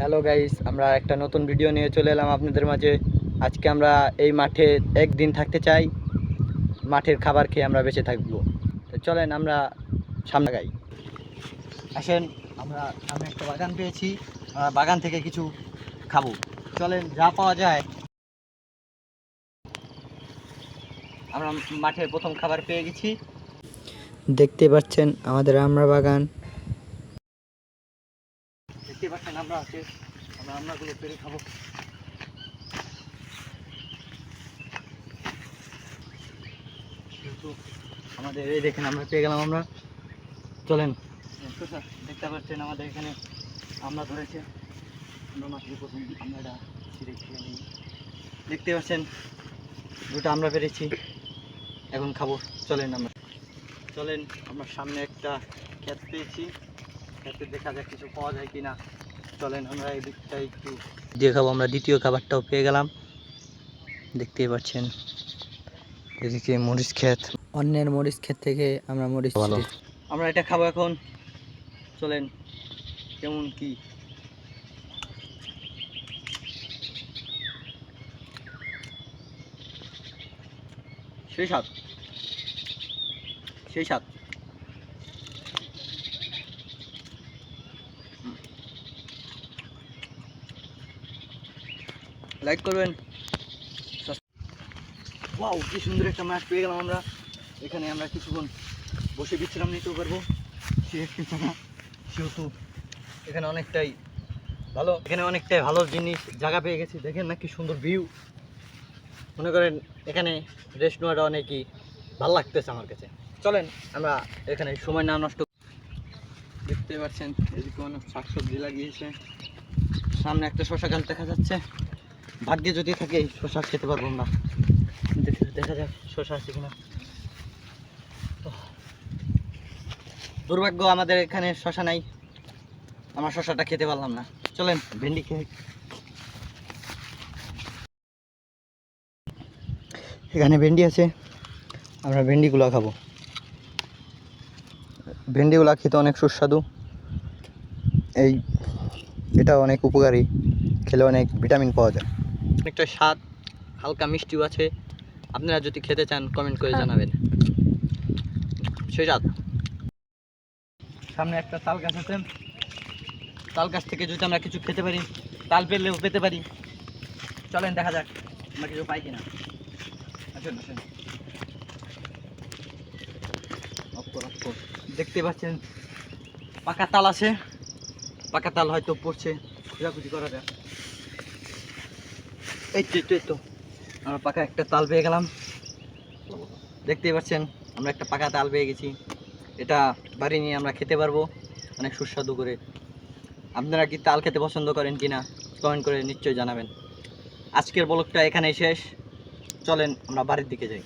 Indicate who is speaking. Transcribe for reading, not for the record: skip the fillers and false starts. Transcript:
Speaker 1: Hello guys, আমরা একটা নতুন ভিডিও নিয়ে চলে এলাম আপনাদের মাঝে। আজকে আমরা এই মাঠে একদিন থাকতে চাই, মাঠের খাবার খেয়ে আমরা বেঁচে থাকবো। তো চলেন আমরা সামনে গাই আসেন। আমরা সামনে একটা বাগান পেয়েছি, আমরা বাগান থেকে কিছু খাবো। চলেন, যা পাওয়া যায়। আমরা মাঠের প্রথম খাবার পেয়ে গেছি, দেখতে পাচ্ছেন আমাদের আমড়া বাগান। দেখতে পাচ্ছেন আমরা আমড়াগুলো পেরে খাবো। আমাদের এই দেখেন আমরা পেয়ে গেলাম। আমরা চলেন, দেখতে পাচ্ছেন আমাদের এখানে আমরা ধরেছে। আমরা মাঠে প্রথম আমরাটা ছিঁড়ে খেয়ে নিই। দেখতে পাচ্ছেন দুটো আমরা পেরেছি, এখন খাবো। চলেন আমরা সামনে একটা ক্ষেত পেয়েছি, ক্ষেতে দেখা যাক কিছু পাওয়া যায় কিনা। চলেন আমরা এই দিকটা একটু দিয়ে খাবো। আমরা দ্বিতীয় খাবারটাও পেয়ে গেলাম, দেখতেই পাচ্ছেন। এদিকে মরিচ ক্ষেত, অন্যের মরিচ ক্ষেত থেকে আমরা মরিচ ভালো, আমরা এটা খাবো এখন। চলেন, কেমন কি সেই স্বাদ, সেই স্বাদ। লাইক করবেন। ওয়াও, কি সুন্দর একটা মাছ পেয়ে গেলাম আমরা। এখানে আমরা কিছুক্ষণ বসে বিশ্রাম নিতেও পারবো। সেহেতু এখানে অনেকটাই ভালো জিনিস জায়গা পেয়ে গেছি। দেখেন না কি সুন্দর ভিউ। মনে করেন এখানে রেস্ট নেওয়াটা অনেকই ভালো লাগতেছে আমার কাছে। চলেন আমরা এখানে সময় না নষ্ট। দেখতে পাচ্ছেন এদিকে অনেক শাকসবজি লাগিয়েছে। সামনে একটা শশা গাছ দেখা যাচ্ছে। ভাগ্যে যদি থাকে শশা খেতে পারবো আমরা। দেখা যাক শশা আছে কিনা। দুর্ভাগ্য, আমাদের এখানে শশা নাই, আমার শশাটা খেতে পারলাম না। চলেন ভেন্ডি খেয়ে। এখানে ভেন্ডি আছে, আমরা ভেন্ডিগুলো খাবো। ভেন্ডিগুলো খেতে অনেক সুস্বাদু। এটা অনেক উপকারী, খেলে অনেক ভিটামিন পাওয়া যায়। অনেকটা স্বাদ, হালকা মিষ্টিও আছে। আপনারা যদি খেতে চান কমেন্ট করে জানাবেন। সেই স্বাদ। সামনে একটা তাল গাছ আছে, তাল গাছ থেকে যদি আমরা কিছু খেতে পারি, তাল পেলেও পেতে পারি। চলেন দেখা যাক আমরা কিছু পাই কিনা। আসেন আসেন। দেখতে পাচ্ছেন পাকা তাল আছে, পাকা তাল হয়তো পড়ছে, খোঁজাখুঁজি করা যায়। এই তো আমরা পাকা একটা তাল পেয়ে গেলাম। দেখতেই পাচ্ছেন আমরা একটা পাকা তাল পেয়ে গেছি। এটা বাড়ি নিয়ে আমরা খেতে পারবো অনেক সুস্বাদু করে। আপনারা কি তাল খেতে পছন্দ করেন কিনা কমেন্ট করে নিশ্চয়ই জানাবেন। আজকের ব্লগটা এখানেই শেষ। চলেন আমরা বাড়ির দিকে যাই।